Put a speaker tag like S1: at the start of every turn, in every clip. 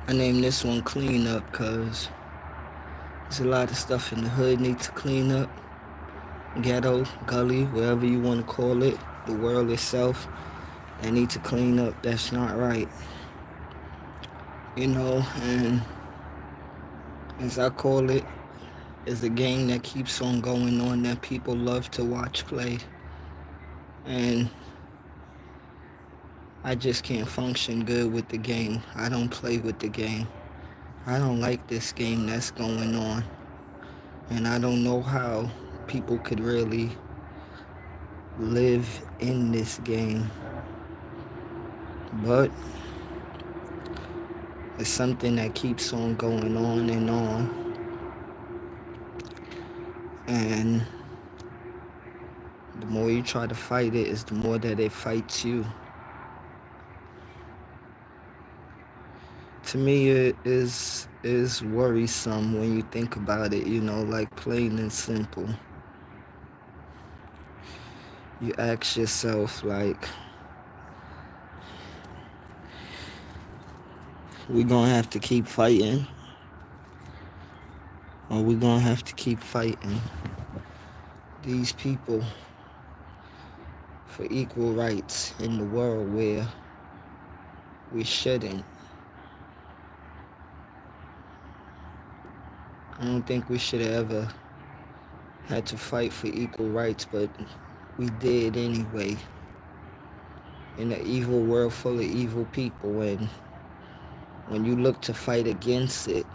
S1: I named this one Clean Up because there's a lot of stuff in the hood need to clean up. Ghetto, gully, whatever you want to call it, the world itself, that need to clean up. That's not right. And as I call it, is a game that keeps on going on that people love to watch play. And I just can't function good with the game. I don't play with the game. I don't like this game that's going on. And I don't know how people could really live in this game. But it's something that keeps on going on and on. And the more you try to fight it, is the more that it fights you. To me, it is worrisome when you think about it, like plain and simple. You ask yourself, like, we gonna have to keep fighting, or we gonna have to keep fighting these people for equal rights in the world where we shouldn't. I don't think we should have ever had to fight for equal rights, but we did anyway. In an evil world full of evil people, and when you look to fight against it,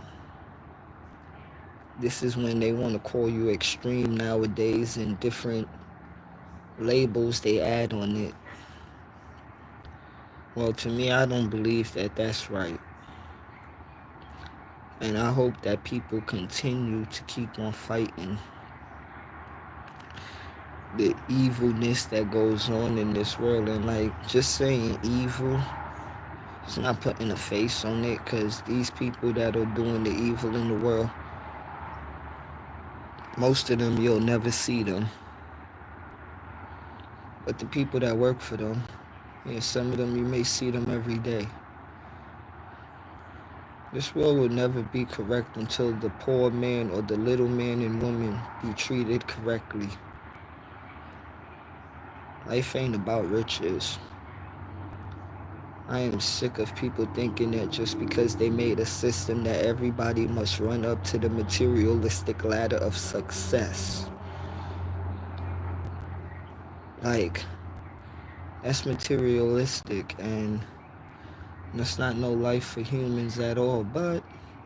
S1: this is when they want to call you extreme nowadays, and different labels they add on it. Well, to me, I don't believe that that's right. And I hope that people continue to keep on fighting the evilness that goes on in this world. And like, just saying evil, it's not putting a face on it, because these people that are doing the evil in the world, most of them you'll never see them. But the people that work for them, yeah, some of them you may see them every day. This world will never be correct until the poor man or the little man and woman be treated correctly. Life ain't about riches. I am sick of people thinking that just because they made a system that everybody must run up to the materialistic ladder of success. Like, that's materialistic, and that's not no life for humans at all. But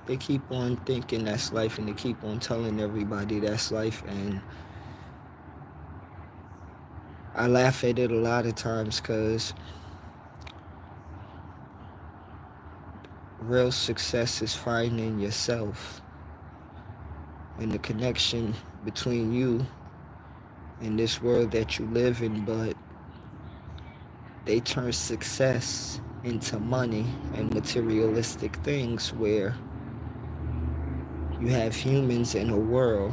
S1: they keep on thinking that's life, and they keep on telling everybody that's life. And I laugh at it a lot of times, because real success is finding yourself and the connection between you and this world that you live in. But they turn success into money and materialistic things, where you have humans in a world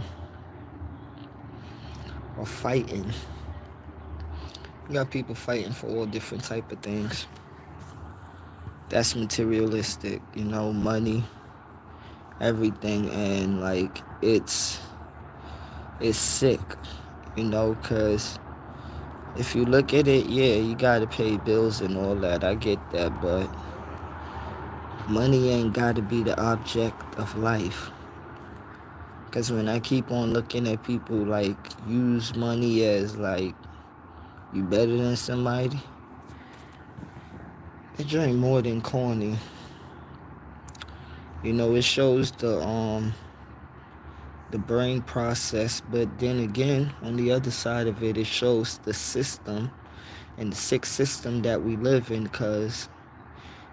S1: are fighting. You got people fighting for all different type of things. That's materialistic, money, everything. And like, it's sick, because if you look at it, yeah, you gotta pay bills and all that. I get that, but money ain't gotta be the object of life. Because when I keep on looking at people like use money as like you better than somebody, it drink more than corny. It shows the brain process, but then again, on the other side of it, it shows the system and the sick system that we live in. Because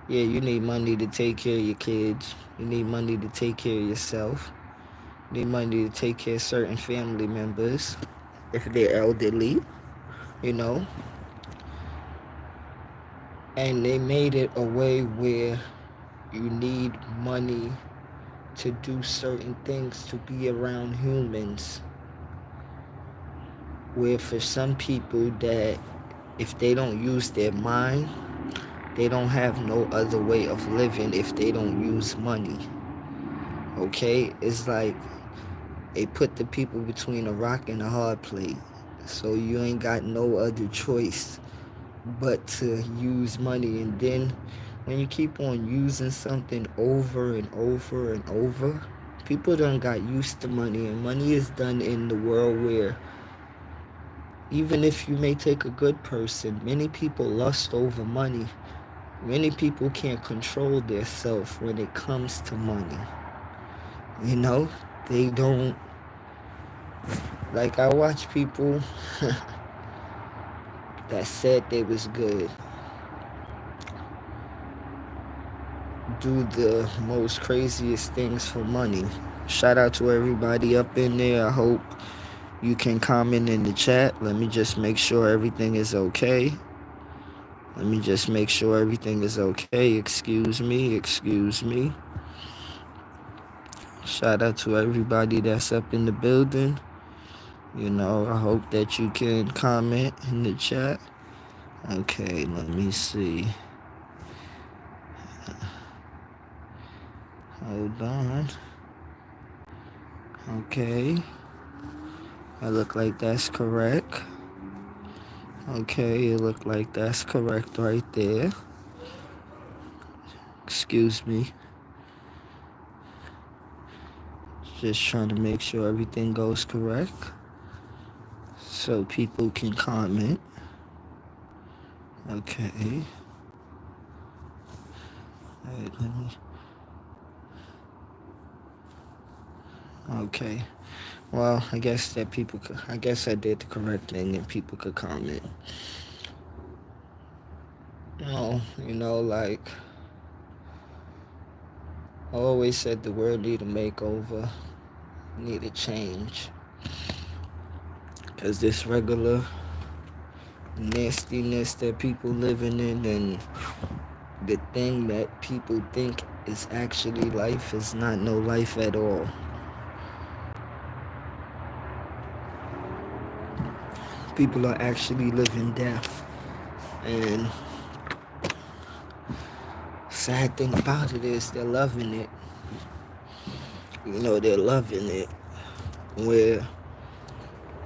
S1: yeah, you need money to take care of your kids, you need money to take care of yourself, you need money to take care of certain family members if they're elderly, you know and they made it a way where you need money to do certain things, to be around humans, where for some people that if they don't use their mind, They don't have no other way of living if they don't use money. Okay? It's like they put the people between a rock and a hard place. So you ain't got no other choice but to use money. And then when you keep on using something over and over and over, people done got used to money. And money is done in the world where even if you may take a good person, many people lust over money. Many people can't control their self when it comes to money. You know, they don't. Like, I watch people that said they was good do the most craziest things for money. Shout out to everybody up in there. I hope you can comment in the chat. Let me just make sure everything is okay. Let me just make sure everything is okay. Excuse me. Excuse me. Shout out to everybody that's up in the building. You know, I hope that you can comment in the chat. Okay, let me see. Hold on. Okay. I look like that's correct. Okay, it look like that's correct right there. Excuse me. Just trying to make sure everything goes correct so people can comment. Okay. Alright, let me. Okay. Well, I guess that people could. I guess I did the correct thing and people could comment. No, like I always said, the world need a makeover, need a change. Cause this regular nastiness that people living in and the thing that people think is actually life is not no life at all. People are actually living death. And sad thing about it is they're loving it. They're loving it. Where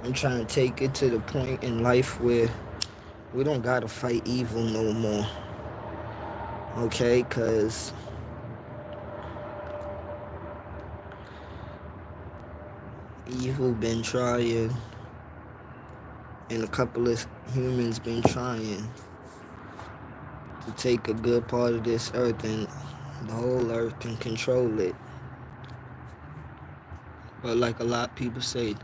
S1: I'm trying to take it to the point in life where we don't gotta fight evil no more. Okay? Cause evil been trying, and a couple of humans been trying to take a good part of this earth and the whole earth and control it. But like a lot of people say,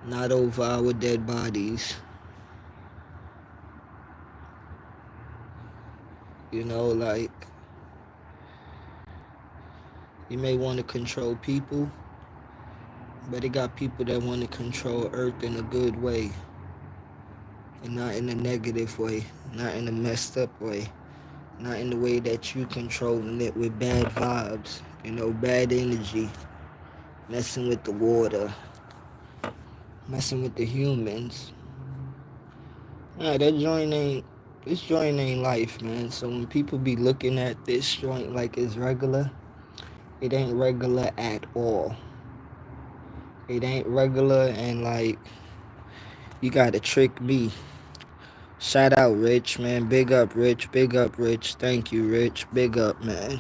S1: not over our dead bodies. Like, you may want to control people, but it got people that want to control earth in a good way. And not in a negative way, not in a messed up way, not in the way that you controlling it with bad vibes, bad energy, messing with the water, messing with the humans. Nah, this joint ain't life, man. So when people be looking at this joint like it's regular, it ain't regular at all. It ain't regular, and like, you gotta trick me. Shout out Rich, man. Big up Rich. Big up Rich. Thank you, Rich. Big up, man.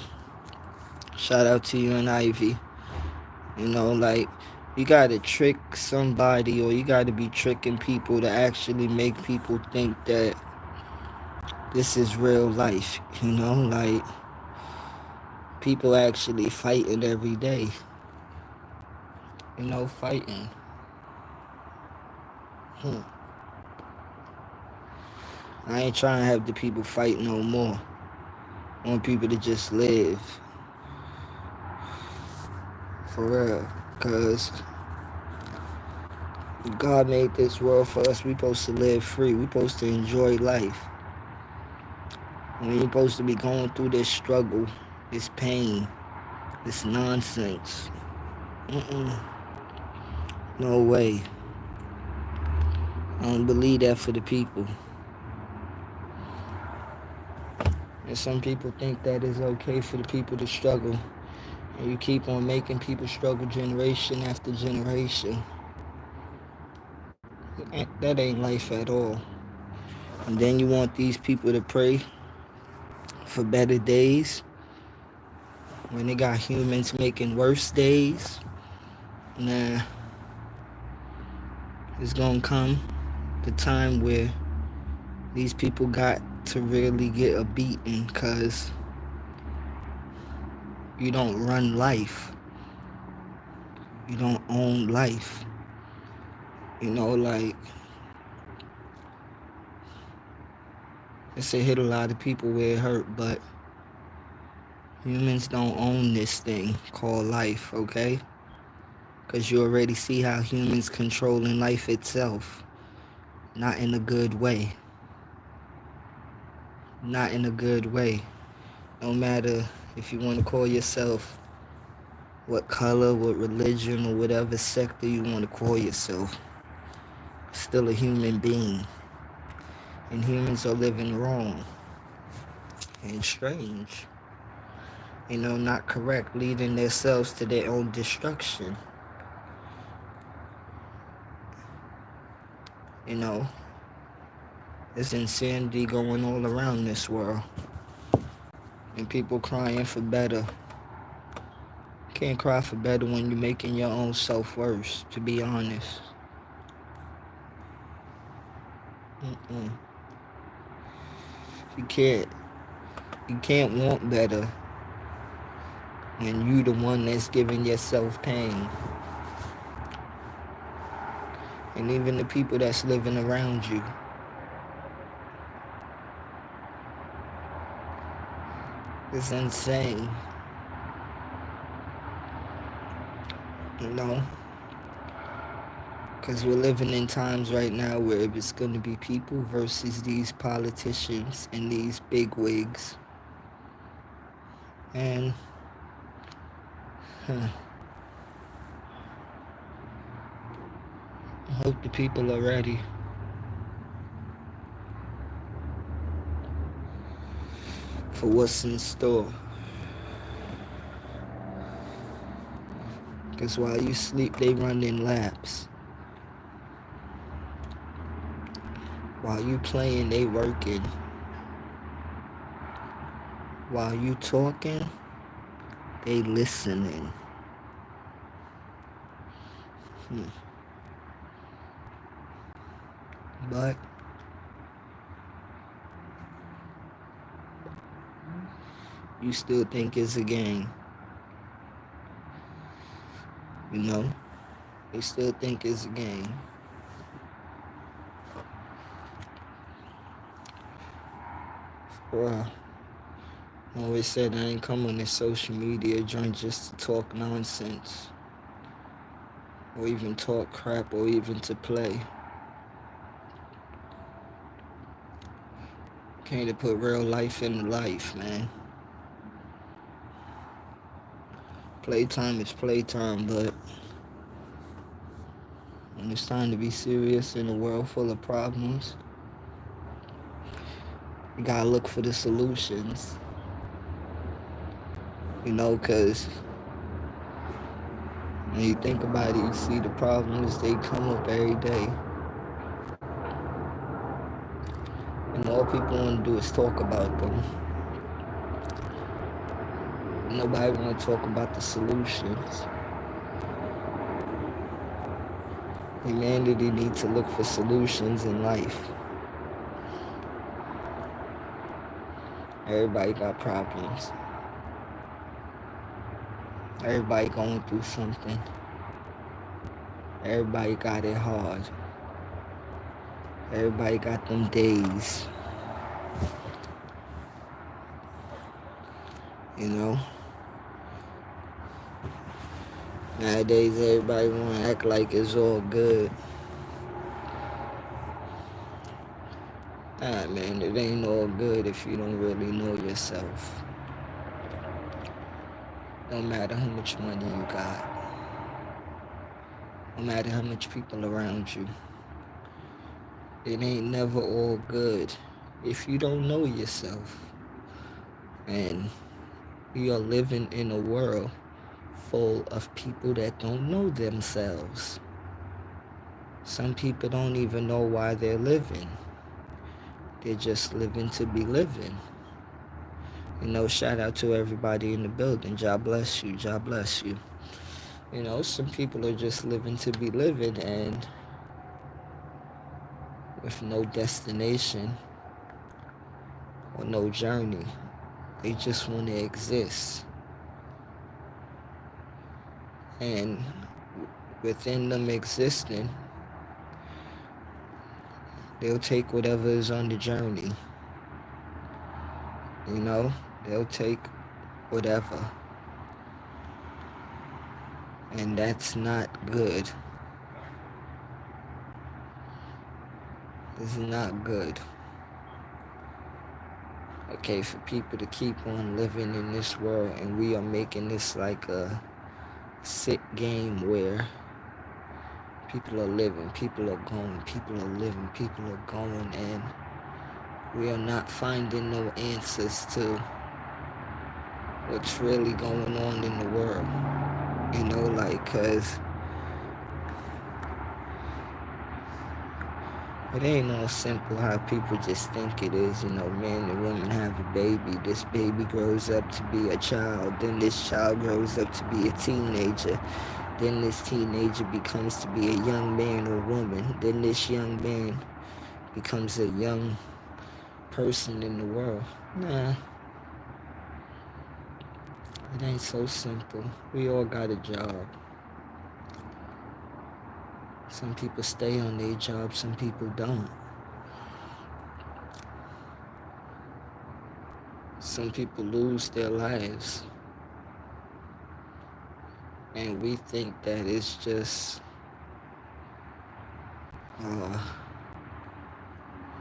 S1: Shout out to you and Ivy. Like, you gotta trick somebody, or you gotta be tricking people to actually make people think that this is real life. Like, people actually fighting every day. Fighting. I ain't trying to have the people fight no more. I want people to just live. For real. Because God made this world for us. We supposed to live free. We supposed to enjoy life. We ain't supposed to be going through this struggle, this pain, this nonsense. No way. I don't believe that for the people. And some people think that it's okay for the people to struggle. And you keep on making people struggle generation after generation. That ain't life at all. And then you want these people to pray for better days when they got humans making worse days. Nah, it's gonna come the time where these people got to really get a beating because you don't run life. You don't own life. Like, it's hit a lot of people where it hurt, but humans don't own this thing called life, okay? Because you already see how humans controlling life itself. Not in a good way. Not in a good way. No matter if you want to call yourself what color, what religion, or whatever sector you want to call yourself, still a human being. And humans are living wrong and strange. Not correct, leading themselves to their own destruction. There's insanity going all around this world. And people crying for better. Can't cry for better when you're making your own self worse, to be honest. Mm-mm. You can't want better when you the one that's giving yourself pain. And even the people that's living around you. It's insane. Because we're living in times right now where it's going to be people versus these politicians and these big wigs. And I hope the people are ready. For what's in store. Because while you sleep, they run in laps. While you playing, they working. While you talking, they listening. But you still think it's a game. They still think it's a game. Well, I always said I ain't come on this social media joint just to talk nonsense. Or even talk crap or even to play. Came to put real life into life, man. Playtime is playtime, but when it's time to be serious in a world full of problems, you gotta look for the solutions. Because when you think about it, you see the problems, they come up every day. And all people want to do is talk about them. Nobody want to talk about the solutions. Humanity needs to look for solutions in life. Everybody got problems. Everybody going through something. Everybody got it hard. Everybody got them days. Nowadays, everybody want to act like it's all good. Man, it ain't all good if you don't really know yourself. No matter how much money you got. No matter how much people around you. It ain't never all good if you don't know yourself. And we are living in a world full of people that don't know themselves. Some people don't even know why they're living. They're just living to be living. Shout out to everybody in the building. God bless you. God bless you. Some people are just living to be living and with no destination or no journey. They just want to exist. And within them existing, they'll take whatever is on the journey. They'll take whatever. And that's not good. It's not good. Okay, for people to keep on living in this world, and we are making this like a sick game where people are living, people are going, people are living, people are going, and we are not finding no answers to what's really going on in the world. Cause it ain't all simple how people just think it is. Men and women have a baby. This baby grows up to be a child. Then this child grows up to be a teenager. Then this teenager becomes to be a young man or woman. Then this young man becomes a young person in the world. Nah, it ain't so simple. We all got a job. Some people stay on their job, some people don't. Some people lose their lives. And we think that it's just,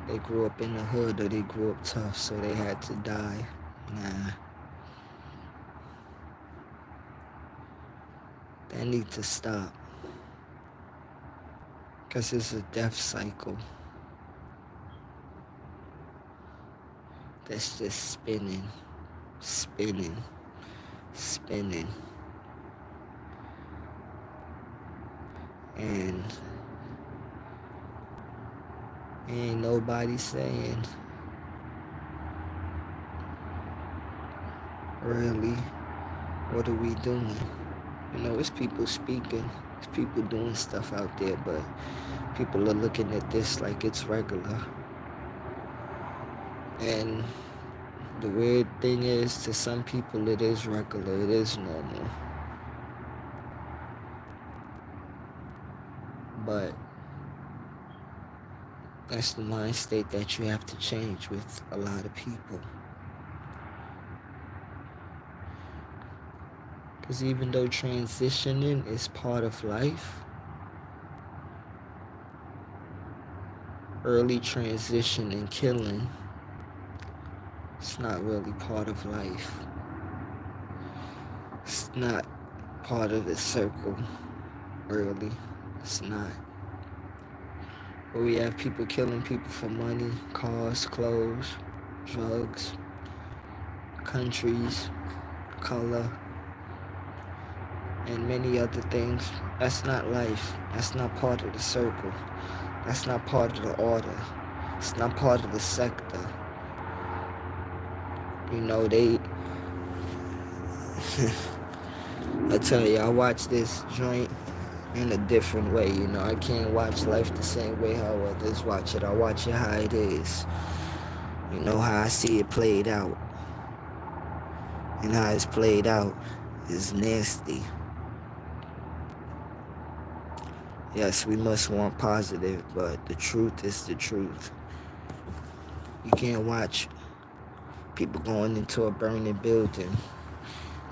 S1: they grew up in the hood or they grew up tough, so they had to die. Nah. That needs to stop. Because it's a death cycle that's just spinning, spinning, spinning. And ain't nobody saying, really, what are we doing? It's people speaking, it's people doing stuff out there, but people are looking at this like it's regular. And the weird thing is, to some people it is regular, it is normal. But that's the mind state that you have to change with a lot of people. Because even though transitioning is part of life, early transition and killing, it's not really part of life. It's not part of the circle, really. It's not. But we have people killing people for money, cars, clothes, drugs, countries, color, and many other things. That's not life. That's not part of the circle. That's not part of the order. It's not part of the sector. They... I tell you, I watch this joint in a different way. I can't watch life the same way how others watch it. I watch it how it is. How I see it played out. And how it's played out is nasty. Yes, we must want positive, but the truth is the truth. You can't watch people going into a burning building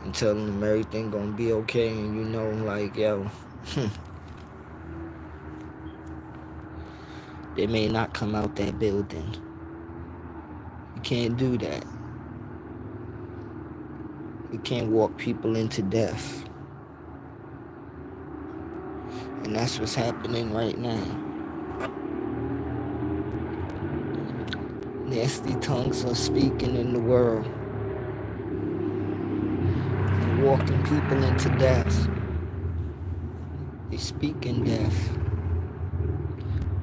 S1: and telling them everything gonna be okay, and yo, they may not come out that building. You can't do that. You can't walk people into death. And that's what's happening right now. Nasty tongues are speaking in the world. walking people into death. They speak in death.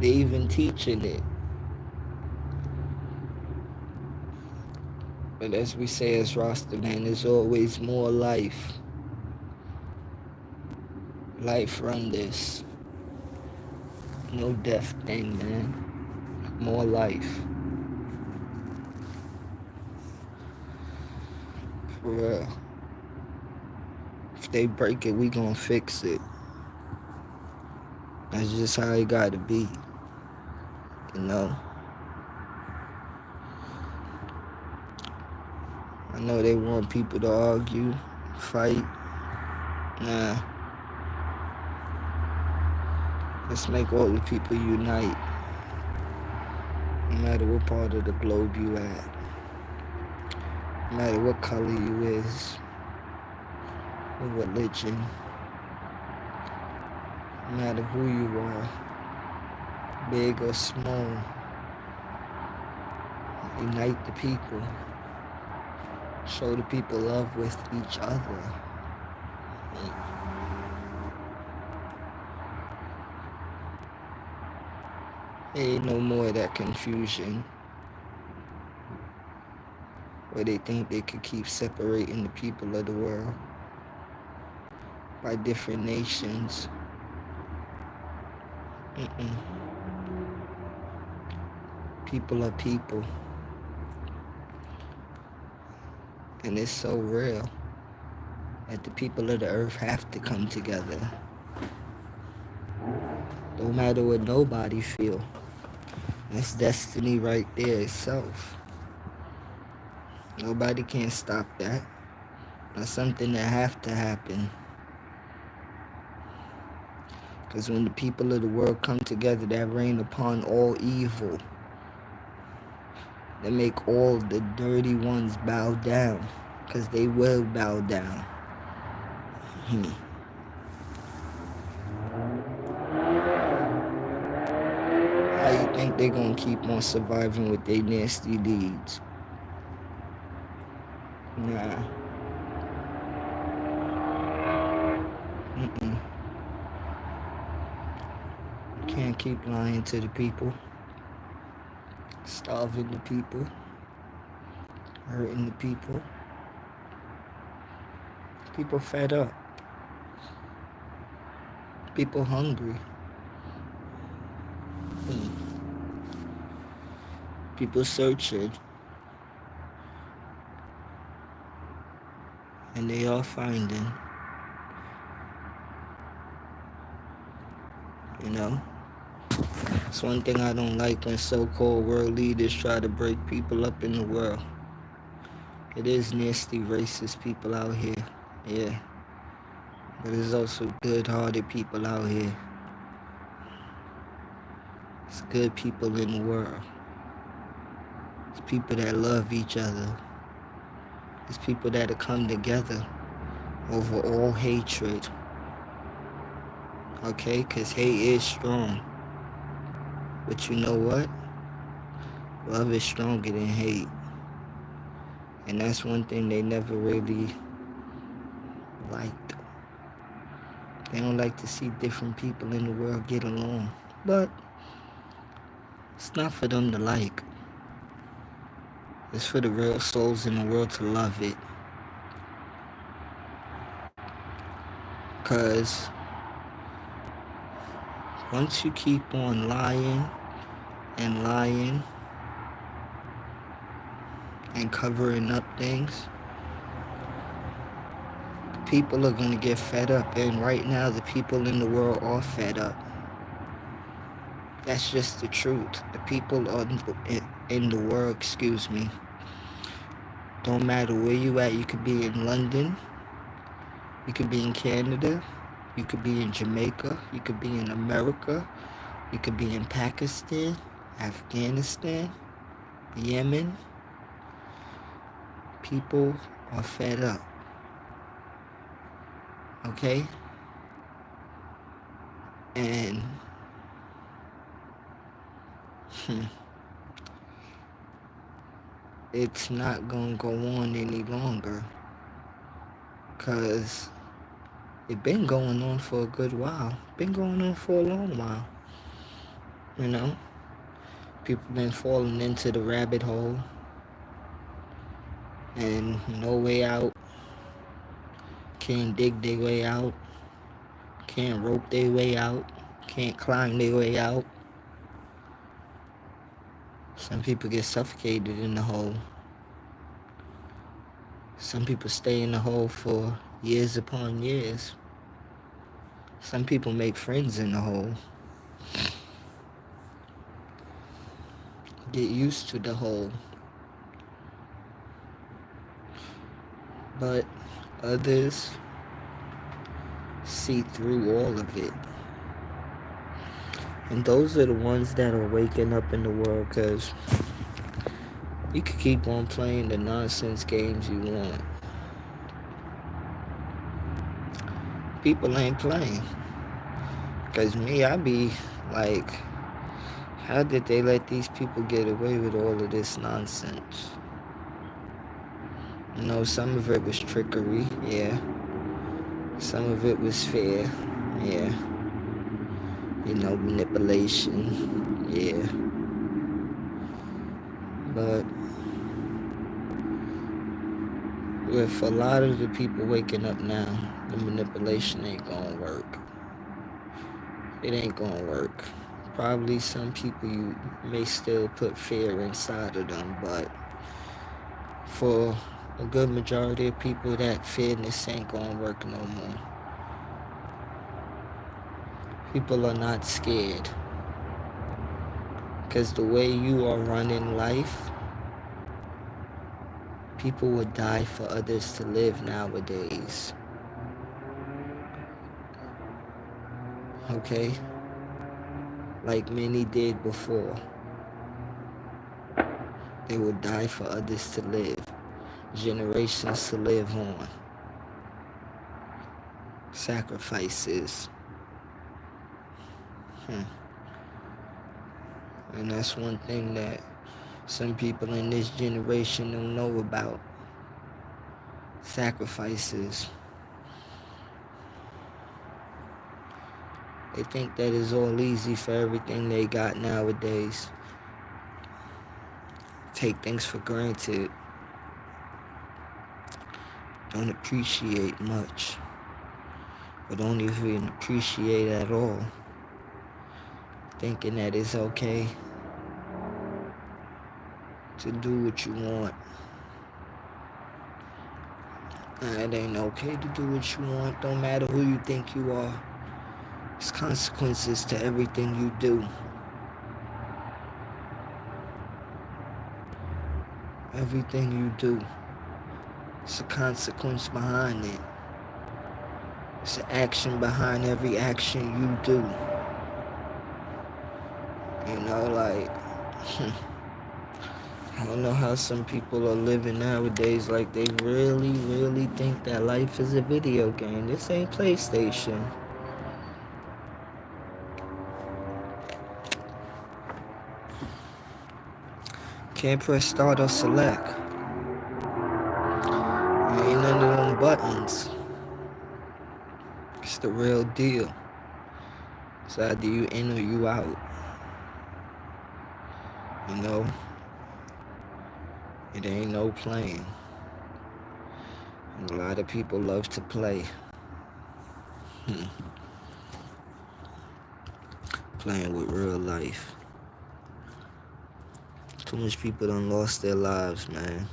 S1: They even teaching it. But as we say as Rastaman, there's always more life. Life from this. No death thing, man. More life. For real. If they break it, we gonna fix it. That's just how it gotta be. You know? I know they want people to argue, fight. Nah. Let's make all the people unite. No matter what part of the globe you at. No matter what color you is. What religion. No matter who you are. Big or small. Unite the people. Show the people love with each other. There ain't no more of that confusion where they think they could keep separating the people of the world by different nations. People are people. And it's so real that the people of the earth have to come together. No matter what nobody feel. That's destiny right there itself. Nobody can stop that. That's something that have to happen. Because when the people of the world come together, that rain upon all evil. That make all the dirty ones bow down. Because they will bow down. How you think they gonna keep on surviving with their nasty deeds? Nah. Can't keep lying to the people. Starving the people. Hurting the people. People fed up. People hungry. People searching. And they are finding. You know? It's one thing I don't like when so-called world leaders try to break people up in the world. It is nasty, racist people out here. Yeah. But there's also good-hearted people out here. It's good people in the world. It's people that love each other. It's people that'll come together over all hatred. Okay? Because hate is strong. But you know what? Love is stronger than hate. And that's one thing they never really liked. They don't like to see different people in the world get along. But it's not for them to like. It's for the real souls in the world to love it. Because once you keep on lying and lying and covering up things, people are going to get fed up. And right now, the people in the world are fed up. That's just the truth. The people in the world, don't matter where you at. You could be in London. You could be in Canada. You could be in Jamaica. You could be in America. You could be in Pakistan, Afghanistan, Yemen. People are fed up. Okay? And it's not going to go on any longer. Because it been going on for a good while. Been going on for a long while. You know? People been falling into the rabbit hole and no way out. Can't dig their way out. Can't rope their way out. Can't climb their way out. Some people get suffocated in the hole. Some people stay in the hole for years upon years. Some people make friends in the hole. Get used to the hole. But others see through all of it. And those are the ones that are waking up in the world, because you can keep on playing the nonsense games you want. People ain't playing. Because me, I be like, how did they let these people get away with all of this nonsense? You know, some of it was trickery, yeah. Some of it was fair, yeah. You know, manipulation, yeah. But with a lot of the people waking up now, the manipulation ain't gonna work. It ain't gonna work. Probably some people you may still put fear inside of them, but for a good majority of people, that fairness ain't gonna work no more. People are not scared. Because the way you are running life, people would die for others to live nowadays. Okay? Like many did before. They would die for others to live. Generations to live on. Sacrifices. And that's one thing that some people in this generation don't know about. Sacrifices. They think that it's all easy for everything they got nowadays. Take things for granted. Don't appreciate much. Or don't even appreciate at all. Thinking that it's okay to do what you want. It ain't okay to do what you want. Don't matter who you think you are. There's consequences to everything you do. Everything you do. There's a consequence behind it. There's an action behind every action you do. You know, like, I don't know how some people are living nowadays. Like, they really, really think that life is a video game. This ain't PlayStation. Can't press start or select. Ain't none of them buttons. It's the real deal. It's either you in or you out. You know? It ain't no playing. And a lot of people love to play. Playing with real life. Too much people done lost their lives, man.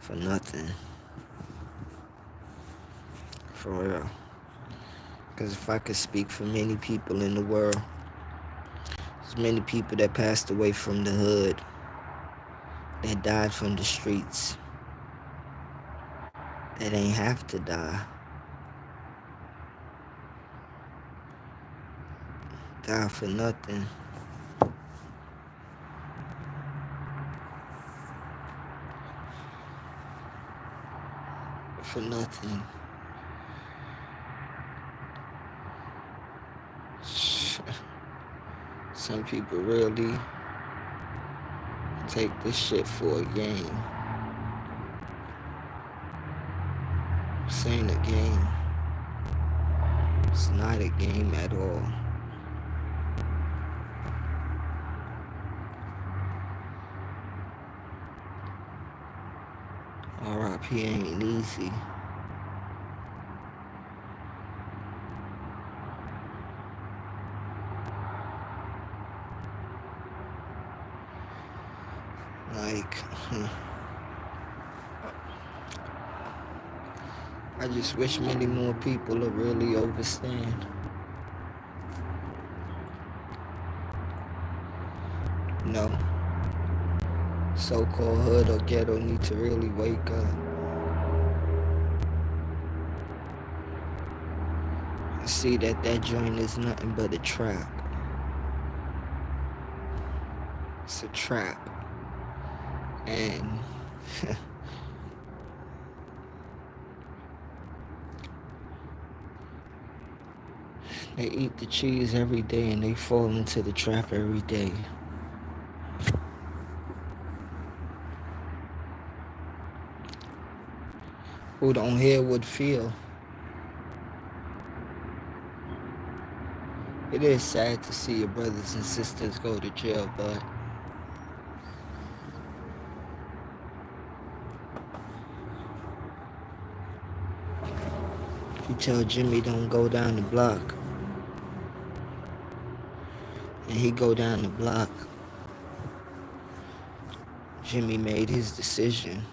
S1: For nothing. For real. Because if I could speak for many people in the world, there's many people that passed away from the hood, that died from the streets, that ain't have to die. Die for nothing. For nothing. Some people really take this shit for a game. ain't a game. It's not a game at all. RIP ain't easy. Like, I just wish many more people would really understand. No. So-called hood or ghetto need to really wake up and see that that joint is nothing but a trap. It's a trap. And they eat the cheese every day and they fall into the trap every day. Who don't hear would feel. It is sad to see your brothers and sisters go to jail, but you tell Jimmy don't go down the block, and he go down the block. Jimmy made his decision.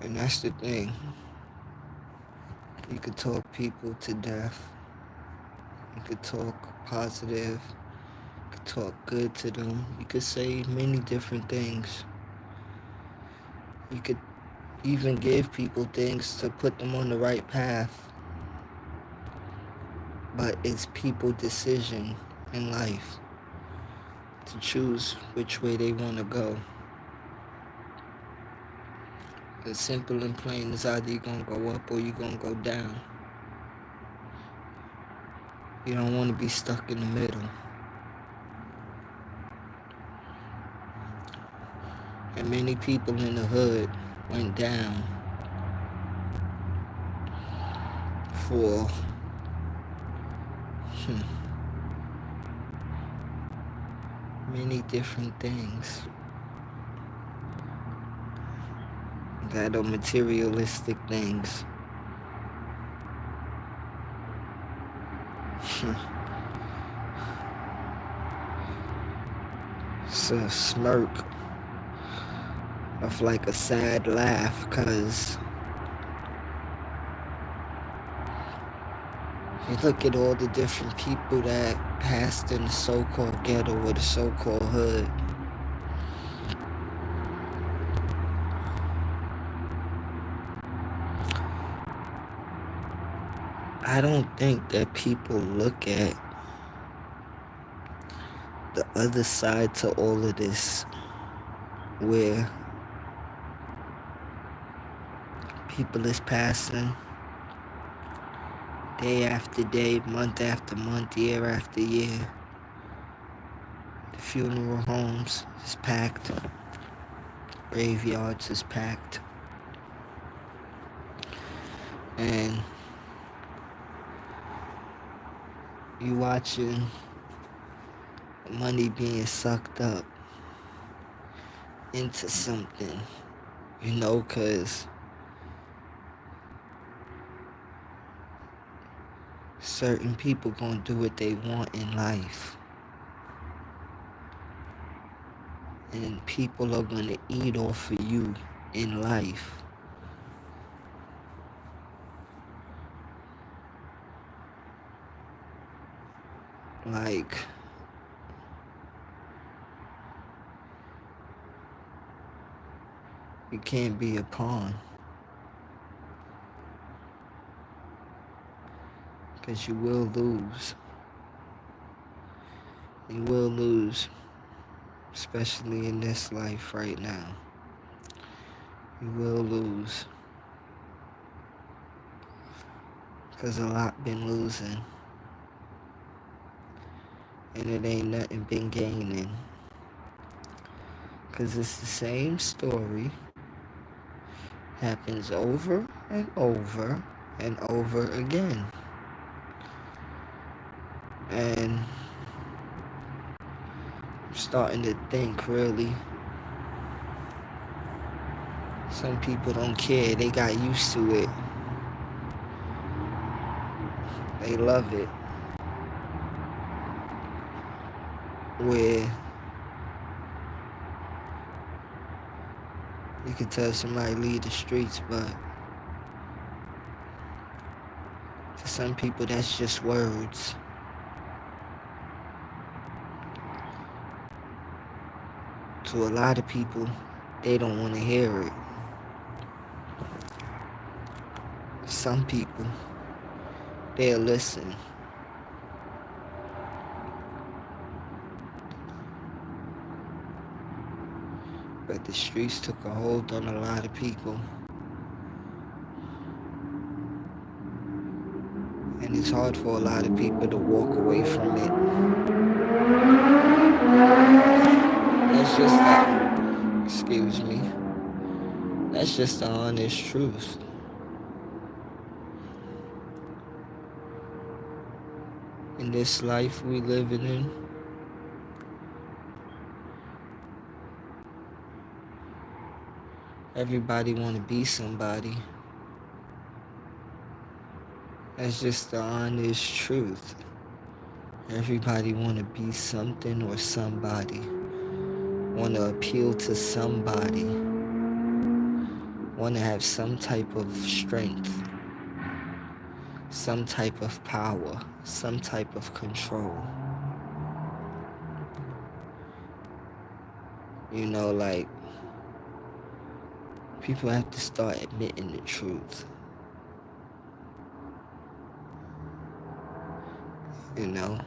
S1: And that's the thing. You could talk people to death. You could talk positive. You could talk good to them. You could say many different things. You could even give people things to put them on the right path. But it's people's decision in life to choose which way they want to go. It's simple and plain. It's either you're going to go up or you're going to go down. You don't want to be stuck in the middle. And many people in the hood went down for many different things that are materialistic things. It's a smirk of like a sad laugh, cause you look at all the different people that passed in the so-called ghetto or the so-called hood. I don't think that people look at the other side to all of this, where people is passing day after day, month after month, year after year. The funeral homes is packed. Graveyards is packed. And you watching money being sucked up into something, you know, cause certain people gonna do what they want in life. And people are gonna eat off of you in life. Like, you can't be a pawn. Because you will lose. You will lose. Especially in this life right now. You will lose. Because a lot been losing. And it ain't nothing been gaining. Because it's the same story, happens over and over and over again. And I'm starting to think, really, some people don't care. They got used to it. They love it. Where you can tell somebody leave the streets, but to some people that's just words. To a lot of people, they don't want to hear it. Some people, they'll listen. But the streets took a hold on a lot of people. And it's hard for a lot of people to walk away from it. That's just the, excuse me, that's just the honest truth. In this life we living in, everybody want to be somebody. That's just the honest truth. Everybody want to be something or somebody. Want to appeal to somebody. Want to have some type of strength. Some type of power. Some type of control. You know, like, people have to start admitting the truth. You know?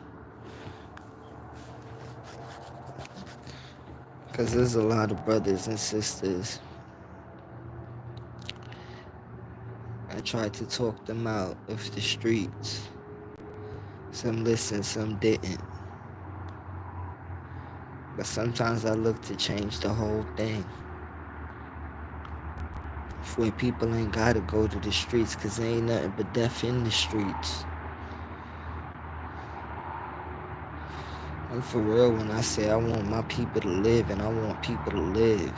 S1: Because there's a lot of brothers and sisters. I tried to talk them out of the streets. Some listened, some didn't. But sometimes I look to change the whole thing. Where people ain't gotta go to the streets, cause there ain't nothing but death in the streets. I'm for real when I say I want my people to live, and I want people to live.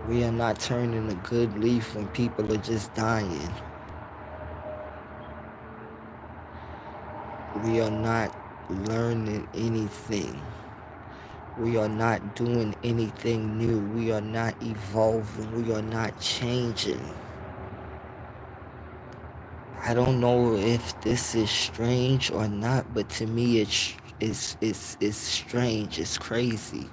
S1: We are not turning a good leaf when people are just dying. We are not learning anything. We are not doing anything new. We are not evolving. We are not changing. I don't know if this is strange or not, but to me it's strange. It's crazy.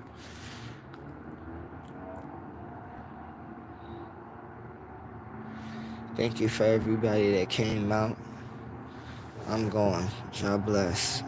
S1: Thank you for everybody that came out. I'm going. God bless.